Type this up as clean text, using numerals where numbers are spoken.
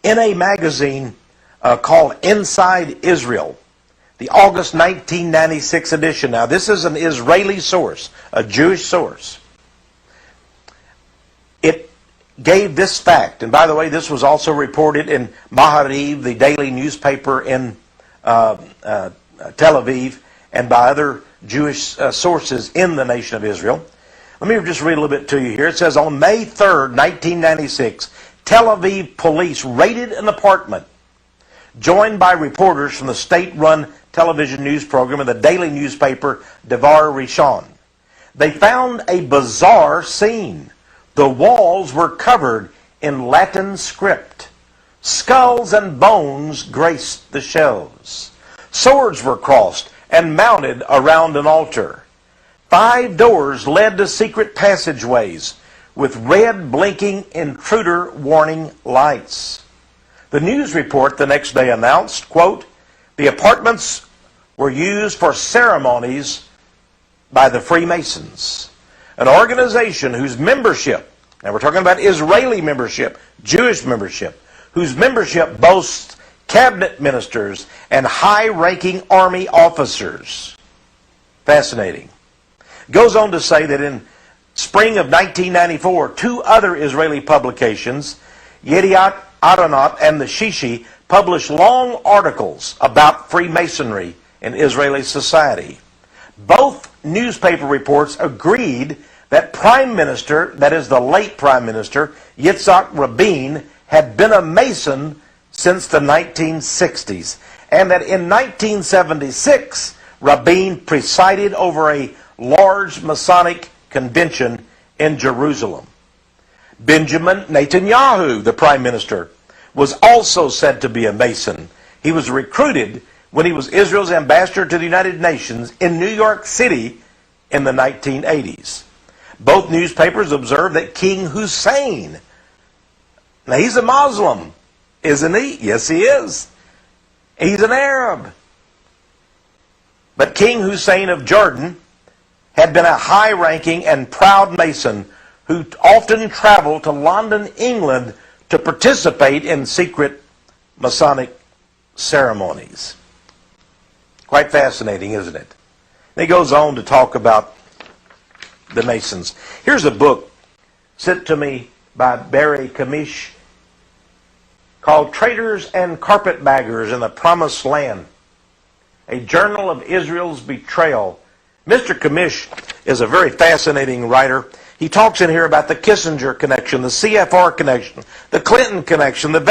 in a magazine called Inside Israel, the August 1996 edition. Now, this is an Israeli source, a Jewish source. It gave this fact, and by the way, this was also reported in Maariv, the daily newspaper in Tel Aviv, and by other Jewish sources in the nation of Israel. Let me just read a little bit to you here. It says, on May 3rd, 1996, Tel Aviv police raided an apartment joined by reporters from the state-run television news program and the daily newspaper Devar Rishon. They found a bizarre scene. The walls were covered in Latin script. Skulls and bones graced the shelves. Swords were crossed and mounted around an altar. 5 doors led to secret passageways with red blinking intruder warning lights. The news report the next day announced, quote, the apartments were used for ceremonies by the Freemasons, an organization whose membership, and we're talking about Israeli membership, Jewish membership, whose membership boasts cabinet ministers and high-ranking army officers. Fascinating. Goes on to say that in spring of 1994, 2 other Israeli publications, Yediat Aronot and the Shishi, published long articles about Freemasonry in Israeli society. Both newspaper reports agreed that Prime Minister, that is the late Prime Minister, Yitzhak Rabin, had been a Mason since the 1960s, and that in 1976, Rabin presided over a large Masonic convention in Jerusalem. Benjamin Netanyahu, the Prime Minister, was also said to be a Mason. He was recruited when he was Israel's ambassador to the United Nations in New York City in the 1980s. Both newspapers observed that King Hussein, now he's a Muslim, isn't he? Yes, he is. He's an Arab. But King Hussein of Jordan had been a high-ranking and proud Mason who often traveled to London, England, to participate in secret Masonic ceremonies. Quite fascinating, isn't it? And he goes on to talk about the Masons. Here's a book sent to me by Barry Kamish called Traitors and Carpetbaggers in the Promised Land, a journal of Israel's betrayal. Mr. Kamish is a very fascinating writer. He talks in here about the Kissinger connection, the CFR connection, the Clinton connection, the